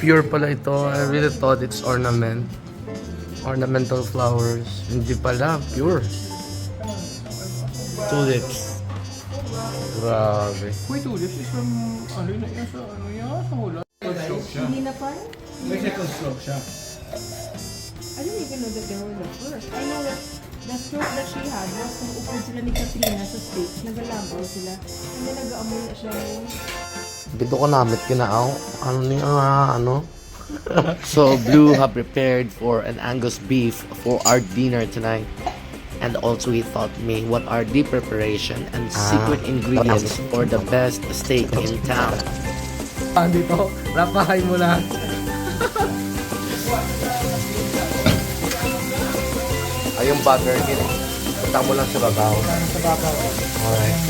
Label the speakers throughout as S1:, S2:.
S1: Pure pala ito. I really thought it's ornament. Ornamental flowers. Hindi pala. Pure. Tulips. Grabe.
S2: Wait, tulips is from, ano yun, sa hula.
S3: Hindi na pa?
S2: May second stroke siya.
S3: I didn't even know that they were the first. I know that the stroke that she had was nung upo sila ni Katrina sa stage, nagalabaw sila. And then nag-aamoy na siya yung...
S1: Dito ko namit kinaaw. Ano niya ano? So, Blue have prepared for an Angus beef for our dinner tonight. And also he taught me what are the preparation and secret ingredients for the best steak in town. Dito, rapahay mo lahat. Ay, yung butter, punta mo lang sa babaw.
S2: Sa babaw.
S1: Alright.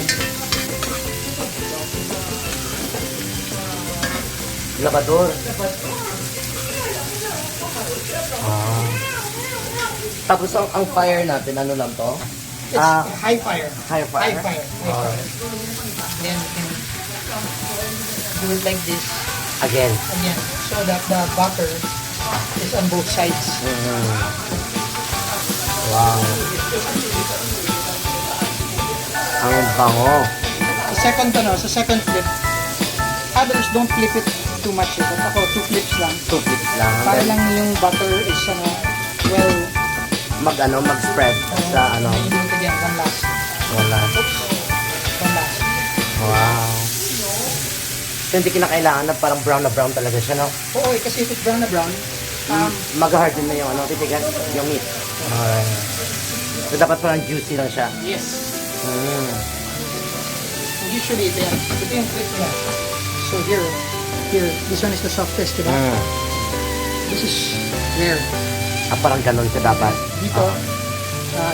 S1: Labador. Tapos ang fire natin, ano lang to?
S2: It's high fire.
S1: High fire?
S2: High fire.
S1: Alright.
S2: Then you can do it like this.
S1: Again.
S2: Again, so that the butter is on both sides.
S1: Wow. Ang bango.
S2: Sa second flip, others don't flip it too much. But ako, 2 flips lang.
S1: 2 flips lang.
S2: Para lang yung butter is well,
S1: Mag-spread sa ano.
S2: you do it again, one last.
S1: Wala.
S2: Oops. One last.
S1: Wow. So, hindi kinakailangan na parang brown na brown talaga siya, no?
S2: Oo, kasi if it's brown na brown,
S1: Mag-harden na yung ano, titigan, yung meat. Alright. So, dapat parang juicy lang siya.
S2: yes.
S1: Mm.
S2: Usually, ito yung flip niya. So here, this one is the softest, diba? This is rare.
S1: Parang ganun siya dapat.
S2: Dito,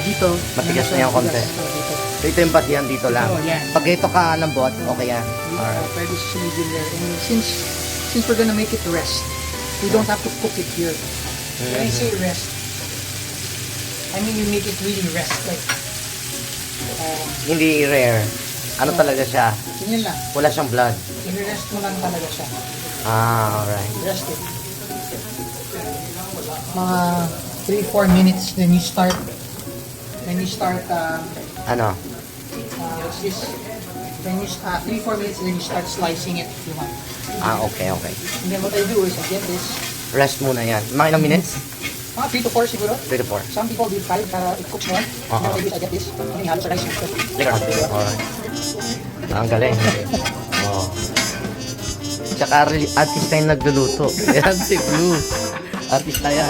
S2: dito.
S1: Matigas na yung konti.
S2: Dito.
S1: So, ito yung batihan dito lang.
S2: Oo, yan.
S1: Pag ito ka lambot, okay yan.
S2: Alright. Pwede siya medium rare. And since we're gonna make it rest, we don't have to cook it here. When I say rest, I mean you make it really rest. Like,
S1: Hindi rare. Ano talaga siya?
S2: ganyan lang.
S1: Wala siyang blood.
S2: I-rest mo lang talaga siya.
S1: Alright.
S2: Rest it. Mga 3-4 minutes, then you start,
S1: Ano?
S2: what's this? Then you, 3-4 minutes, then you start slicing it if you want.
S1: Okay.
S2: And then what I do is I get this,
S1: Rest muna yan. Mga ilang minutes?
S2: mga 3 to 4 siguro.
S1: 3 to 4.
S2: Some people do 5 para i-cook mo. And then what I do is I get this, and then ihalo sa rice.
S1: Later. Alright. Ang galing. Oh. Tsaka artista yung nagluluto. Yan si Blue. Artista yan.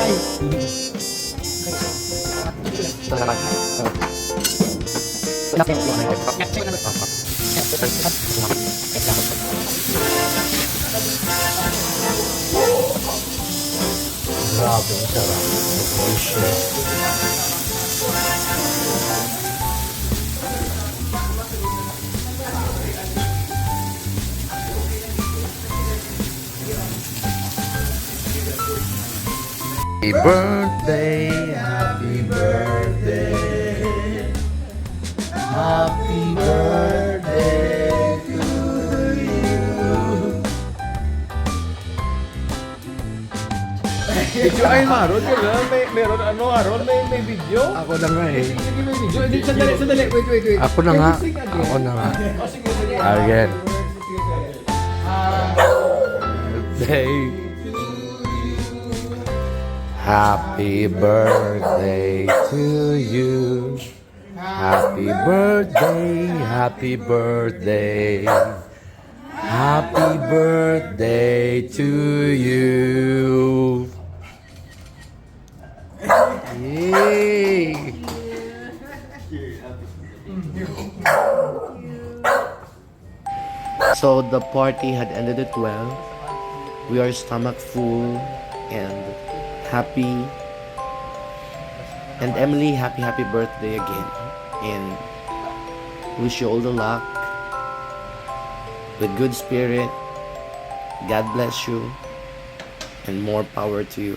S1: Ito naman. Grabe, ang sarap. Delicious. Happy birthday, happy birthday, happy birthday to you.
S4: Video ay Maron, meron ano Aaron, may video?
S1: Ako na nga eh.
S4: May video. Hindi, sandali, wait.
S1: Ako na nga. Ako na nga. Again. Birthday. Happy birthday to you. Happy birthday, happy birthday. Happy birthday to you. Yay! So the party had ended at 12. We are stomach full and happy. And Emily, happy birthday again. And wish you all the luck. With good spirit. God bless you. And more power to you.